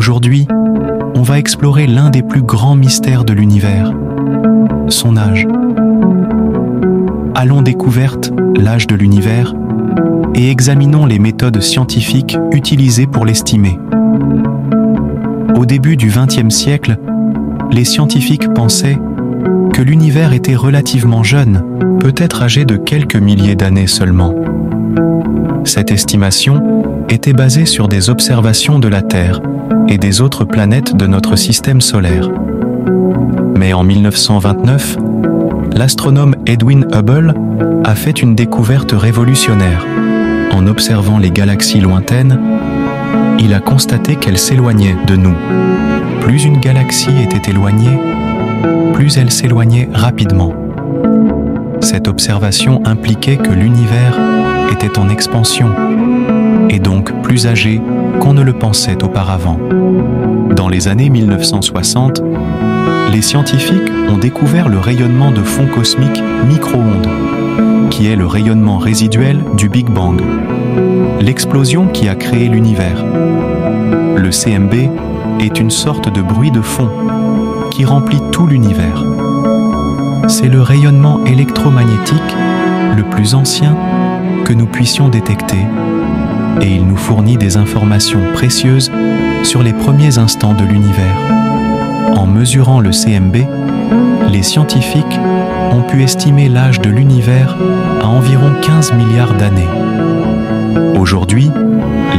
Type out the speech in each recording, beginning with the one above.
Aujourd'hui, on va explorer l'un des plus grands mystères de l'univers, son âge. Allons découverte l'âge de l'univers et examinons les méthodes scientifiques utilisées pour l'estimer. Au début du XXe siècle, les scientifiques pensaient que l'univers était relativement jeune, peut-être âgé de quelques milliers d'années seulement. Cette estimation était basée sur des observations de la Terre et des autres planètes de notre système solaire. Mais en 1929, l'astronome Edwin Hubble a fait une découverte révolutionnaire. En observant les galaxies lointaines, il a constaté qu'elles s'éloignaient de nous. Plus une galaxie était éloignée, plus elle s'éloignait rapidement. Cette observation impliquait que l'univers était en expansion, et donc plus âgé qu'on ne le pensait auparavant. Dans les années 1960, les scientifiques ont découvert le rayonnement de fond cosmique micro-ondes, qui est le rayonnement résiduel du Big Bang, l'explosion qui a créé l'univers. Le CMB est une sorte de bruit de fond qui remplit tout l'univers. C'est le rayonnement électromagnétique le plus ancien que nous puissions détecter, et il nous fournit des informations précieuses sur les premiers instants de l'univers. En mesurant le CMB, les scientifiques ont pu estimer l'âge de l'univers à environ 15 milliards d'années. Aujourd'hui,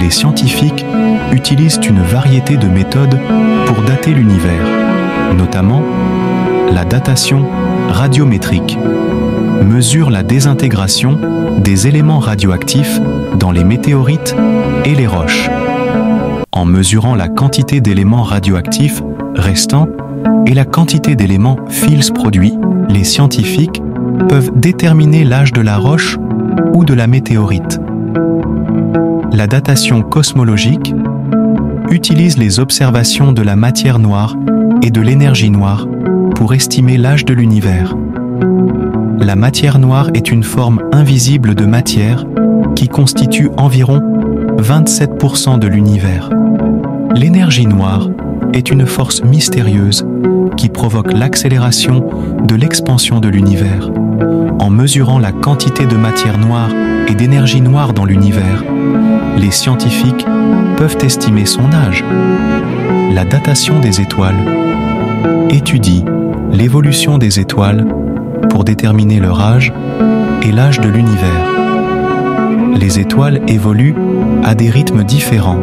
les scientifiques utilisent une variété de méthodes pour dater l'univers, notamment la datation radiométrique, mesure la désintégration des éléments radioactifs dans les météorites et les roches. En mesurant la quantité d'éléments radioactifs restants et la quantité d'éléments Fields produits, les scientifiques peuvent déterminer l'âge de la roche ou de la météorite. La datation cosmologique utilise les observations de la matière noire et de l'énergie noire pour estimer l'âge de l'univers. La matière noire est une forme invisible de matière qui constitue environ 27% de l'univers. L'énergie noire est une force mystérieuse qui provoque l'accélération de l'expansion de l'univers. En mesurant la quantité de matière noire et d'énergie noire dans l'univers, les scientifiques peuvent estimer son âge. La datation des étoiles étudie l'évolution des étoiles pour déterminer leur âge et l'âge de l'univers. Les étoiles évoluent à des rythmes différents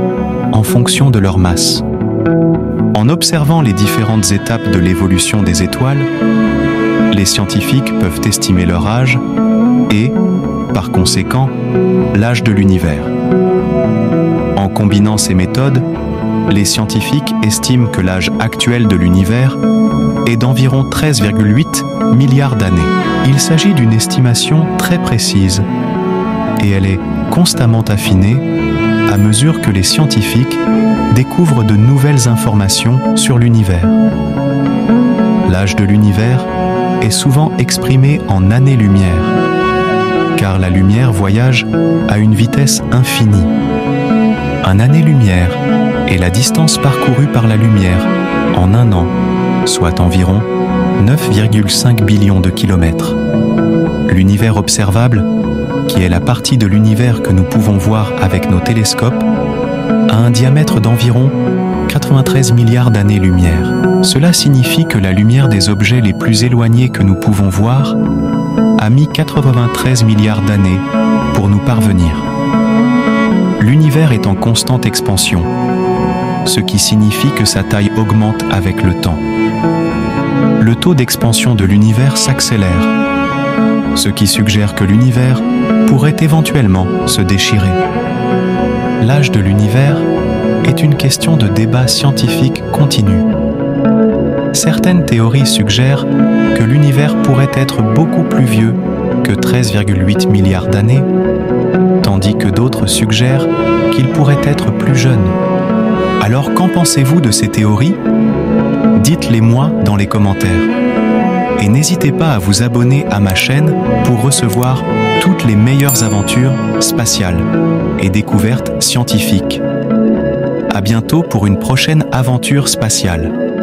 en fonction de leur masse. En observant les différentes étapes de l'évolution des étoiles, les scientifiques peuvent estimer leur âge et, par conséquent, l'âge de l'univers. En combinant ces méthodes, les scientifiques estiment que l'âge actuel de l'univers est d'environ 13,8 milliards d'années. Il s'agit d'une estimation très précise et elle est constamment affinée à mesure que les scientifiques découvrent de nouvelles informations sur l'univers. L'âge de l'univers est souvent exprimé en années-lumière, car la lumière voyage à une vitesse infinie. Un année-lumière est la distance parcourue par la lumière en un an, soit environ 9,5 billions de kilomètres. L'univers observable, qui est la partie de l'univers que nous pouvons voir avec nos télescopes, a un diamètre d'environ 93 milliards d'années-lumière. Cela signifie que la lumière des objets les plus éloignés que nous pouvons voir a mis 93 milliards d'années pour nous parvenir. L'univers est en constante expansion, ce qui signifie que sa taille augmente avec le temps. Le taux d'expansion de l'univers s'accélère, ce qui suggère que l'univers pourrait éventuellement se déchirer. L'âge de l'univers est une question de débat scientifique continu. Certaines théories suggèrent que l'univers pourrait être beaucoup plus vieux que 13,8 milliards d'années, tandis que d'autres suggèrent qu'il pourrait être plus jeune. Alors qu'en pensez-vous de ces théories? Dites-les moi dans les commentaires. Et n'hésitez pas à vous abonner à ma chaîne pour recevoir toutes les meilleures aventures spatiales et découvertes scientifiques. À À bientôt pour une prochaine aventure spatiale.